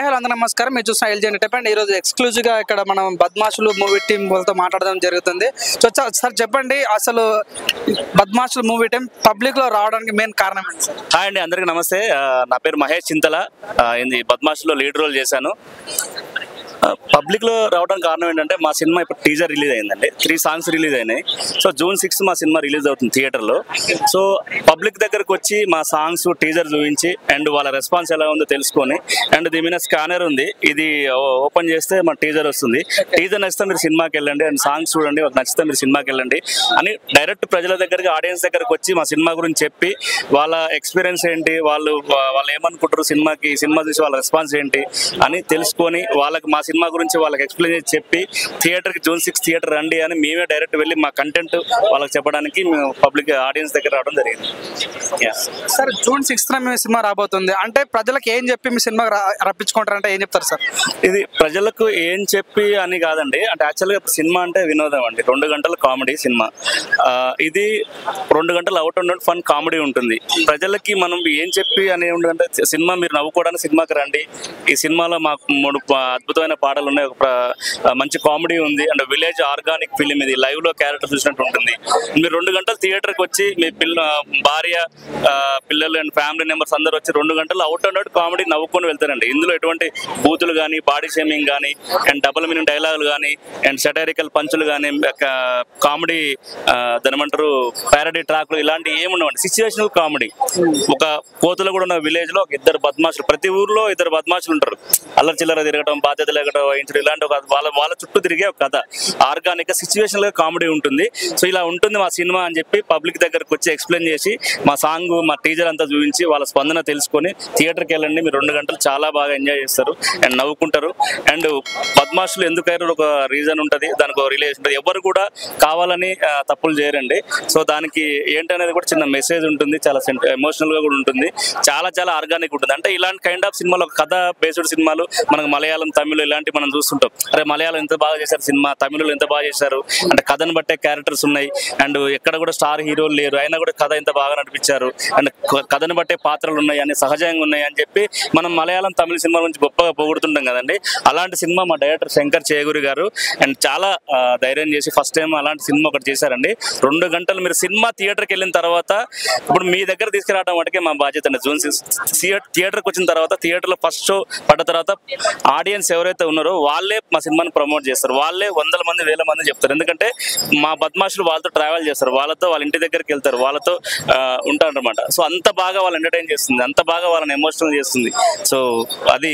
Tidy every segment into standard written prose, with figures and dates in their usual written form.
Hi hello అందరూ నమస్కారం. మీరు చూసిన ఎల్జీ ఎంటర్టైన్మెంట్. ఈరోజు ఎక్స్క్లూజివ్గా ఇక్కడ మనం బద్మాషులు మూవీ టీం వాళ్ళతో మాట్లాడడం జరుగుతుంది. సో సార్ చెప్పండి, అసలు బద్మాషులు మూవీ టీం పబ్లిక్లో రావడానికి మెయిన్ కారణం ఏంటి సార్? హాయ్ అండి, అందరికీ నమస్తే. నా పేరు మహేష్ చింతల. బద్మాషులో లీడ్ రోల్ చేశాను. పబ్లిక్లో రావడానికి కారణం ఏంటంటే మా సినిమా ఇప్పుడు టీజర్ రిలీజ్ అయిందండి. 3 సాంగ్స్ రిలీజ్ అయినాయి. సో June 6 మా సినిమా రిలీజ్ అవుతుంది థియేటర్లో. సో పబ్లిక్ దగ్గరకు వచ్చి మా సాంగ్స్ టీజర్ చూపించి అండ్ వాళ్ళ రెస్పాన్స్ ఎలా ఉందో తెలుసుకొని అండ్ దీని మీద స్కానర్ ఉంది, ఇది ఓపెన్ చేస్తే మా టీజర్ వస్తుంది. టీజర్ నచ్చితే మీరు సినిమాకి వెళ్ళండి అండ్ సాంగ్స్ చూడండి, నచ్చితే మీరు సినిమాకి వెళ్ళండి అని డైరెక్ట్ ప్రజల దగ్గరికి, ఆడియన్స్ దగ్గరకు వచ్చి మా సినిమా గురించి చెప్పి వాళ్ళ ఎక్స్పీరియన్స్ ఏంటి, వాళ్ళు ఏమనుకుంటారు సినిమా చూసి వాళ్ళ రెస్పాన్స్ ఏంటి అని తెలుసుకొని వాళ్ళకి మా సినిమా గురించి వాళ్ళకి ఎక్స్ప్లెయిన్ చేసి చెప్పి థియేటర్కి June 6 థియేటర్ రండి అని మేమే డైరెక్ట్ వెళ్ళి మా కంటెంట్ వాళ్ళకి చెప్పడానికి మేము పబ్లిక్ ఆడియన్స్ దగ్గర రావడం జరిగింది. సార్ June 6న మీ సినిమా రాబోతుంది అంటే ప్రజలకు ఏం చెప్పి మీ సినిమా రప్పించుకుంటారంటే ఏం చెప్తారు సార్? ఇది ప్రజలకు ఏం చెప్పి అని కాదండి, అంటే యాక్చువల్గా సినిమా అంటే వినోదం అండి. 2 గంటల కామెడీ సినిమా. ఇది 2 గంటలు అవుట్ అండ్ ఫన్ కామెడీ ఉంటుంది. ప్రజలకి మనం ఏం చెప్పి అని ఉండదంటే సినిమా మీరు నవ్వుకోవడానికి సినిమాకి రండి, ఈ సినిమాలో మాకు 3 అద్భుతమైన పాటలు ఉన్నాయి, ఒక మంచి కామెడీ ఉంది అండ్ విలేజ్ ఆర్గానిక్ ఫిలిం, ఇది లైవ్ లో క్యారెక్టర్ చూసినట్టు ఉంటుంది. మీరు 2 గంటలు థియేటర్కి వచ్చి మీ భార్య పిల్లలు అండ్ ఫ్యామిలీ మెంబర్స్ అందరూ వచ్చి 2 గంటలు అవుట్ అండ్ అవుట్ కామెడీ నవ్వుకొని వెళ్తారండి. ఇందులో ఎటువంటి బూతులు కానీ, బాడీ షేమింగ్ కానీ అండ్ డబుల్ మీనింగ్ డైలాగులు కానీ అండ్ సెటైరికల్ పంచులు కానీ, కామెడీ దానిమంటారు ప్యారడీ ట్రాక్లు ఇలాంటివి ఏముండవండి. Situational comedy. ఒక కోతులు కూడా ఉన్న విలేజ్ లో 2 బద్మాషులు, ప్రతి ఊర్లో 2 బద్మాషులు ఉంటారు. అల్లరి చిల్లర తిరగడం, బాధ్యతలు ఎగడం, ఇలాంటి ఒక వాళ్ళ చుట్టూ తిరిగే ఒక కథ. ఆర్గానిక్ సిచ్యువేషనల్ గా కామెడీ ఉంటుంది. సో ఇలా ఉంటుంది మా సినిమా అని చెప్పి పబ్లిక్ దగ్గరకు వచ్చి ఎక్స్ప్లెయిన్ చేసి మా సాంగ్, మా టీజర్ అంతా చూపించి వాళ్ళ స్పందన తెలుసుకొని థియేటర్కి వెళ్ళండి, మీరు 2 గంటలు చాలా బాగా ఎంజాయ్ చేస్తారు అండ్ నవ్వుకుంటారు. అండ్ బద్మాషులు ఎందుకైనా ఒక రీజన్ ఉంటుంది, దానికి ఒక రిలేషన్ ఉంటుంది. ఎవరు కూడా కావాలని తప్పులు చేయరండి. సో దానికి ఏంటనేది కూడా చిన్న మెసేజ్ ఉంటుంది, చాలా ఎమోషనల్ గా కూడా ఉంటుంది, చాలా చాలా ఆర్గానిక్ ఉంటుంది. అంటే ఇలాంటి కైండ్ ఆఫ్ సినిమాలు, కథ బేస్డ్ సినిమాలు మనకు మలయాళం, తమిళ్ ఇలాంటి మనం చూస్తుంటాం. అరే మలయాళం ఎంత బాగా చేశారు సినిమా, తమిళలో ఎంత బాగా చేశారు అంటే కథను బట్టే క్యారెక్టర్స్ ఉన్నాయి అండ్ ఎక్కడ కూడా స్టార్ హీరోలు లేరు, అయినా కూడా కథ ఎంత బాగా నడిపించారు అండ్ కథను బట్టే పాత్రలు ఉన్నాయి అని, సహజంగా ఉన్నాయి అని చెప్పి మనం మలయాళం, తమిళ సినిమా గురించి గొప్పగా పొగుడుతుంటాం కదండి. అలాంటి సినిమా మా డైరెక్టర్ శంకర్ చేగూరి గారు అండ్ చాలా ధైర్యం చేసి ఫస్ట్ టైం అలాంటి సినిమా ఒకటి చేశారండి. 2 గంటలు మీరు సినిమా థియేటర్కి వెళ్ళిన తర్వాత, ఇప్పుడు మీ దగ్గర తీసుకురావడం వాటికే మా బాధ్యత అండి. June 6 థియేటర్కి వచ్చిన తర్వాత, థియేటర్లో ఫస్ట్ షో పడ్డ తర్వాత ఆడియన్స్ ఎవరైతే ఉన్నారో వాళ్ళే మా సినిమాని ప్రమోట్ చేస్తారు. వాళ్ళే 100 మంది 1000 మంది చెప్తారు. ఎందుకంటే మా బద్మాషులు వాళ్ళతో ట్రావెల్ చేస్తారు, వాళ్ళతో వాళ్ళ ఇంటి దగ్గరికి వెళ్తారు, వాళ్ళతో ఉంటారు అనమాట. సో అంత బాగా వాళ్ళు ఎంటర్టైన్ చేస్తుంది, అంత బాగా వాళ్ళని ఎమోషనల్ చేస్తుంది. సో అది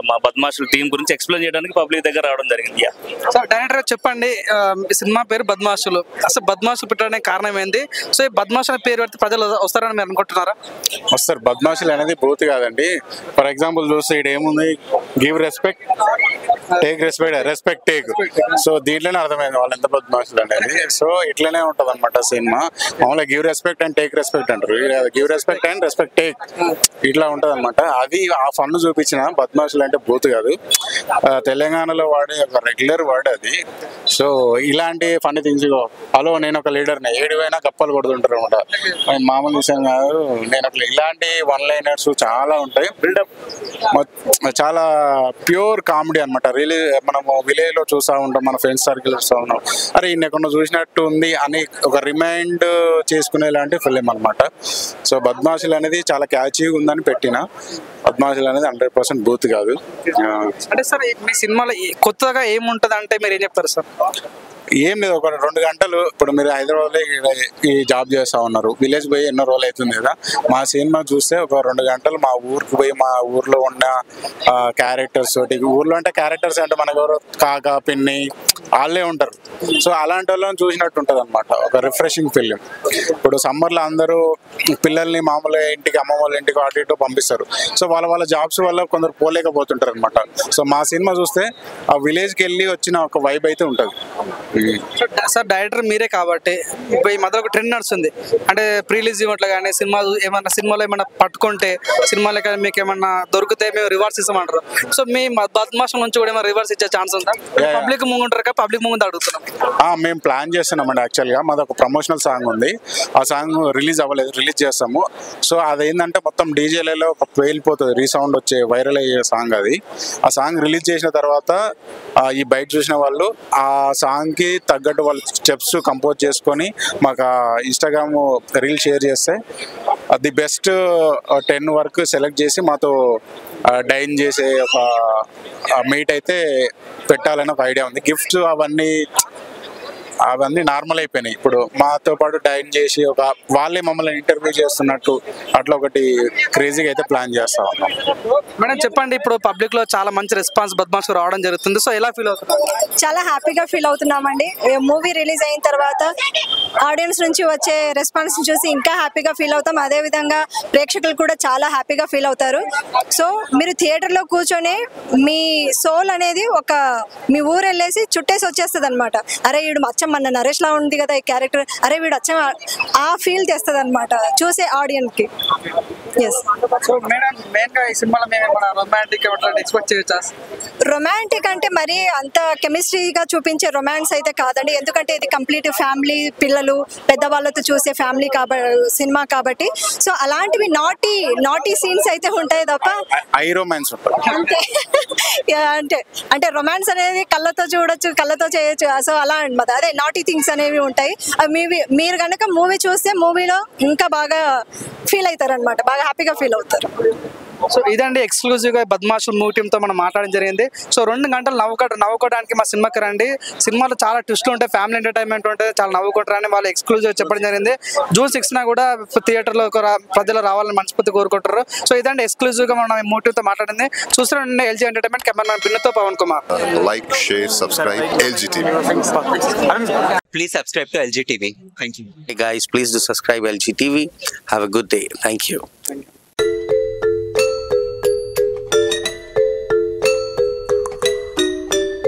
మా బద్మాషుల టీం గురించి ఎక్స్ప్లెయిన్ చేయడానికి పబ్లిక్ దగ్గర రావడం జరిగింది. సార్ డైరెక్టర్ చెప్పండి, సినిమా పేరు బద్మాషులు, అసలు బద్మాషులు పెట్టడానికి కారణం ఏంటి? సో ఈ బద్మాషుల పేరు పెడితే ప్రజలు వస్తారని మీరు అనుకుంటున్నారా? వస్తారు. బద్మాషులు అనేది బూత్ కాదండి. ఫర్ ఎగ్జాంపుల్ చూస్తే ఇక్కడ ఏముంది, give respect, take respect, respect take. So దీంట్లోనే అర్థమైంది వాళ్ళు ఎంత బద్మాషులు అనేది. సో ఇట్లనే ఉంటది అనమాట సినిమా. మామూలుగా give respect and take respect అంటారు, give respect and respect take, ఇట్లా ఉంటది అనమాట. అది ఆ ఫన్ చూపించిన బద్మాషులు అంటే బూత్ కాదు, తెలంగాణలో వాడే ఒక రెగ్యులర్ వర్డ్ అది. సో ఇలాంటి ఫన్ థింగ్స్, హలో నేను ఒక లీడర్ని, ఏడివైనా కప్పలు కొడుతుంటారు అనమాట, మామూలు విషయం కాదు. నేను ఒక ఇలాంటి 1 లైనర్స్ చాలా ఉంటాయి, బిల్డప్ చాలా ప్యూర్ కామెడీ అనమాట. మనము విలేజ్ లో చూస్తూ ఉంటాం, మన ఫ్రెండ్స్ సర్కిల్ చూస్తూ ఉన్నాం, అరే ఇన్ని ఎక్కడ చూసినట్టు ఉంది అని ఒక రిమైండ్ చేసుకునే లాంటి ఫిలిం అనమాట. సో బద్మాషులు అనేది చాలా క్యాచీగా ఉందని పెట్టిన, బద్మాషులు అనేది 100% బూత్ కాదు. అంటే సార్ మీ సినిమాలో కొత్తగా ఏముంటది అంటే మీరు ఏం చెప్తారు సార్? ఏం లేదు, ఒక 2 గంటలు. ఇప్పుడు మీరు హైదరాబాద్లో ఈ జాబ్ చేస్తూ ఉన్నారు, విలేజ్ పోయి ఎన్నో రోజులు అవుతుంది కదా. మా సినిమా చూస్తే ఒక 2 గంటలు మా ఊరికి పోయి, మా ఊర్లో ఉన్న క్యారెక్టర్స్ తోటి, ఊర్లో అంటే క్యారెక్టర్స్ అంటే మనకు ఎవరో కాక పిన్ని వాళ్ళే ఉంటారు. సో అలాంటి వాళ్ళని చూసినట్టు ఉంటుంది అనమాట, ఒక రిఫ్రెషింగ్ ఫిలిం. ఇప్పుడు సమ్మర్లో అందరూ పిల్లల్ని మామూలుగా ఇంటికి, అమ్మ వాళ్ళ ఇంటికి అటు ఇటు పంపిస్తారు. సో వాళ్ళ జాబ్స్ వల్ల కొందరు పోలేకపోతుంటారు అనమాట. సో మా సినిమా చూస్తే ఆ విలేజ్కి వెళ్ళి వచ్చిన ఒక వైబ్ అయితే ఉంటుంది. సార్ డైరెక్టర్ మీరే కాబట్టి ఈ మధ్య ఒక ట్రెండ్ నడుస్తుంది, అంటే ప్రీలీజ్ ఈవెంట్లో కానీ సినిమాలో ఏమన్నా పట్టుకుంటే, సినిమాలో కానీ మీకు ఏమన్నా దొరికితే మేము రివార్డ్స్ ఇస్తామంటారు. సో మీ బద్మాషుల నుంచి కూడా ఏమైనా రివార్డ్స్ ఇచ్చే ఛాన్స్ ఉందా? పబ్లిక్ ముంగుంటారు కదా, పబ్లిక్ ముందు అడుగుతున్నాం. మేము ప్లాన్ చేస్తున్నామండి. యాక్చువల్గా మాది ఒక ప్రమోషనల్ సాంగ్ ఉంది. ఆ సాంగ్ రిలీజ్ అవ్వలేదు, రిలీజ్ చేస్తాము. సో అదేంటంటే మొత్తం డీజేలలో వెళ్ళిపోతుంది, రీసౌండ్ వచ్చే వైరల్ అయ్యే సాంగ్ అది. ఆ సాంగ్ రిలీజ్ చేసిన తర్వాత ఈ బయట చూసిన వాళ్ళు ఆ సాంగ్కి తగ్గట్టు వాళ్ళు స్టెప్స్ కంపోజ్ చేసుకొని మాకు ఇన్స్టాగ్రామ్ రీల్ షేర్ చేస్తే ది బెస్ట్ 10 వరకు సెలెక్ట్ చేసి మాతో డైన్ చేసే ఒక మీట్ అయితే పెట్టాలని ఒక ఐడియా ఉంది. గిఫ్ట్స్ అవన్నీ నార్మల్ అయిపోయినాయి. ఇప్పుడు మాతో పాటు డైన్ చేసి వాళ్ళే మమ్మల్ని ఇంటర్వ్యూ చేస్తున్నట్టు అట్లా ఒకటి క్రేజీగా అయితే ప్లాన్ చేస్తా ఉన్నాం. మేడం చెప్పండి, ఇప్పుడు పబ్లిక్ లో చాలా మంచి రెస్పాన్స్ బద్మాష్ రావడం జరుగుతుంది. సో ఎలా ఫీల్ అవుతున్నారు? చాలా హ్యాపీగా ఫీల్ అవుతున్నామండి. మూవీ రిలీజ్ అయిన తర్వాత ఆడియన్స్ నుంచి వచ్చే రెస్పాన్స్ చూసి ఇంకా హ్యాపీగా ఫీల్ అవుతాం. అదే విధంగా ప్రేక్షకులు కూడా చాలా హ్యాపీగా ఫీల్ అవుతారు. సో మీరు థియేటర్లో కూర్చొని మీ సోల్ అనేది మీ ఊరు వెళ్ళేసి చుట్టేసి వచ్చేస్తుంది అనమాట. అరే వీడు అచ్చం మన నరేష్ లా ఉంది కదా ఈ క్యారెక్టర్, అరే వీడు అచ్చం ఆ ఫీల్ తెస్తుంది అనమాట చూసే ఆడియన్స్ కి. సో మేడం మెయిన్ గా ఈ సినిమాలో మేము రొమాంటిక్ ఎక్స్పెక్ట్ చేయొచ్చా? రొమాంటిక్ అంటే మరి అంత కెమిస్ట్రీగా చూపించే రొమాన్స్ అయితే కాదండి. ఎందుకంటే ఇది కంప్లీట్ ఫ్యామిలీ, పిల్లలు పెద్దవాళ్ళతో చూసే ఫ్యామిలీ సినిమా కాబట్టి సో అలాంటివి నాటీ సీన్స్ అయితే ఉంటాయి తప్ప అంటే రొమాన్స్ అనేది కళ్ళతో చూడొచ్చు, కళ్ళతో చేయొచ్చు. సో అలా అనమాట. అదే నాటీ థింగ్స్ అనేవి ఉంటాయి. మీరు కనుక మూవీ చూస్తే మూవీలో ఇంకా బాగా ఫీల్ అవుతారు అనమాట, బాగా హ్యాపీగా ఫీల్ అవుతారు. సో ఇదండి ఎక్స్క్లూజివ్గా బద్మాషులు మూవీ టీంతో మనం మాట్లాడడం జరిగింది. సో 2 గంటలు నవ్వుకోవడానికి మా సినిమాకి రండి. సినిమాలో చాలా ట్విస్ట్లు ఉంటాయి, ఫ్యామిలీ ఎంటర్టైన్మెంట్ ఉంటుంది, చాలా నవ్వుకుంటారని వాళ్ళు ఎక్స్క్లూజివ్ చెప్పడం జరిగింది. June 6న కూడా థియేటర్లో ప్రజలు రావాలని మనస్ఫూర్తి కోరుకుంటారు. సో ఇదండి ఎక్స్క్లూజివ్గా మనం మూవీ టీంతో మాట్లాడింది. చూస్తున్నాండి LG ఎంటర్టైన్మెంట్, కెమెరామెన్ బిన్నుతో Pavan Kumar. Like, share, subscribe LG TV. Please subscribe to LG TV. Thank you. Hey guys, please do subscribe LG TV. Have a good day. Thank you.